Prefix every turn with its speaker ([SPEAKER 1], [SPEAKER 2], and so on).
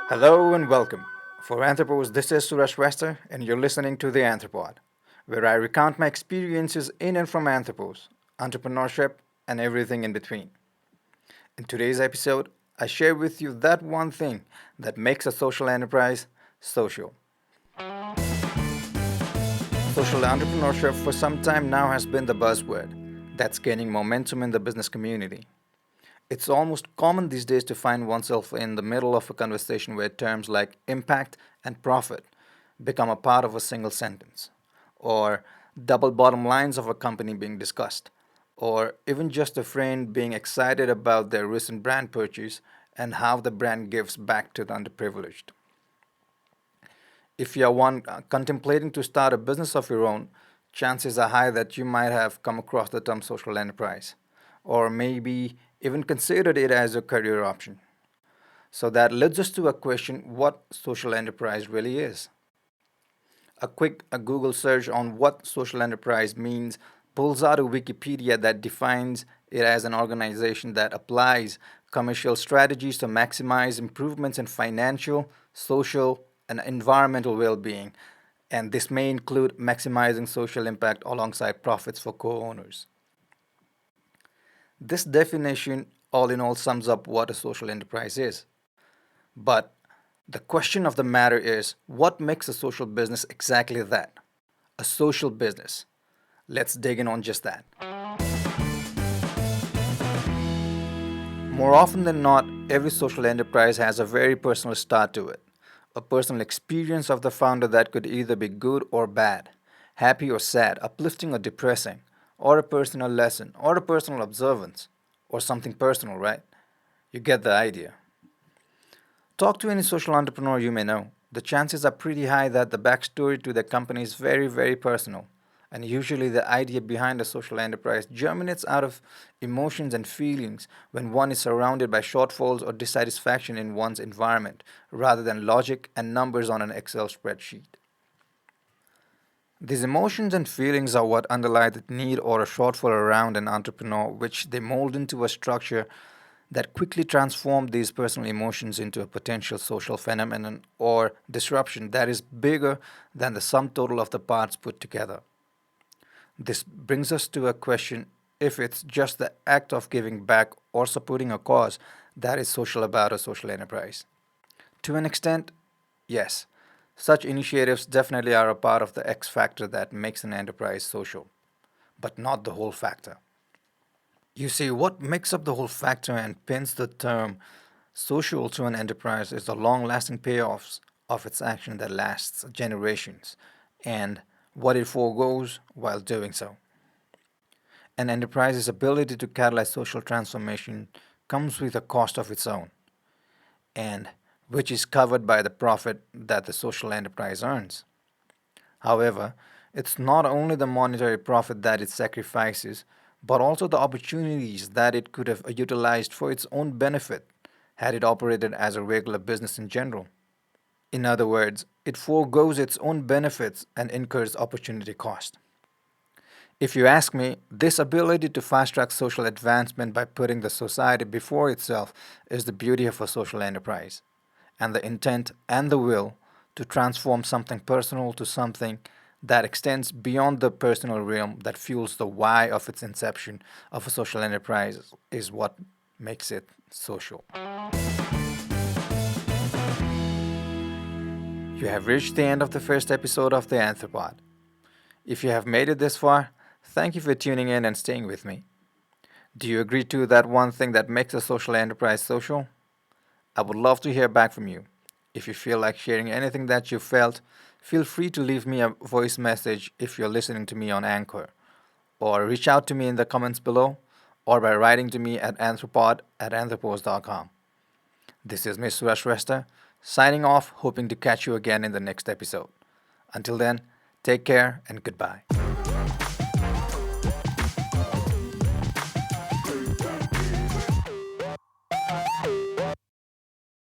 [SPEAKER 1] Hello and welcome. For Anthropose, this is Suraj Shrestha, and you're listening to the Anthropod, where I recount my experiences in and from Anthropose, entrepreneurship, and everything in between. In today's episode, I share with you that one thing that makes a social enterprise social. Social entrepreneurship for some time now has been the buzzword that's gaining momentum in the business community. It's almost common these days to find oneself in the middle of a conversation where terms like impact and profit become a part of a single sentence, or double bottom lines of a company being discussed, or even just a friend being excited about their recent brand purchase and how the brand gives back to the underprivileged. If you are one contemplating to start a business of your own, chances are high that you might have come across the term social enterprise, or maybe even considered it as a career option. So that leads us to a question: what social enterprise really is? A quick Google search on what social enterprise means pulls out a Wikipedia that defines it as an organization that applies commercial strategies to maximize improvements in financial, social, and environmental well being. And this may include maximizing social impact alongside profits for co owners. This definition, all in all, sums up what a social enterprise is. But the question of the matter is, what makes a social business exactly that? A social business. Let's dig in on just that. More often than not, every social enterprise has a very personal start to it. A personal experience of the founder that could either be good or bad, happy or sad, uplifting or depressing, or a personal lesson, or a personal observance, or something personal, right? You get the idea. Talk to any social entrepreneur you may know. The chances are pretty high that the backstory to their company is very, very personal. And usually, the idea behind a social enterprise germinates out of emotions and feelings when one is surrounded by shortfalls or dissatisfaction in one's environment, rather than logic and numbers on an Excel spreadsheet. These emotions and feelings are what underlie the need or a shortfall around an entrepreneur, which they mold into a structure that quickly transform these personal emotions into a potential social phenomenon or disruption that is bigger than the sum total of the parts put together. This brings us to a question: if it's just the act of giving back or supporting a cause that is social about a social enterprise. To an extent, yes, such initiatives definitely are a part of the X factor that makes an enterprise social, but not the whole factor. You see, what makes up the whole factor and pins the term social to an enterprise is the long lasting payoffs of its action that lasts generations and what it foregoes while doing so. An enterprise's ability to catalyze social transformation comes with a cost of its own, and which is covered by the profit that the social enterprise earns. However, it's not only the monetary profit that it sacrifices, but also the opportunities that it could have utilized for its own benefit had it operated as a regular business in general. In other words, it foregoes its own benefits and incurs opportunity cost. If you ask me, this ability to fast track social advancement by putting the society before itself is the beauty of a social enterprise, and the intent and the will to transform something personal to something that extends beyond the personal realm that fuels the why of its inception of a social enterprise is what makes it social. You have reached the end of the first episode of the Anthropod. If you have made it this far, thank you for tuning in and staying with me. Do you agree to that one thing that makes a social enterprise social? I would love to hear back from you. If you feel like sharing anything that you felt, feel free to leave me a voice message if you're listening to me on Anchor, or reach out to me in the comments below, or by writing to me at anthropod@anthropose.com. This is Miss Suraj Shrestha, signing off, hoping to catch you again in the next episode. Until then, take care and goodbye.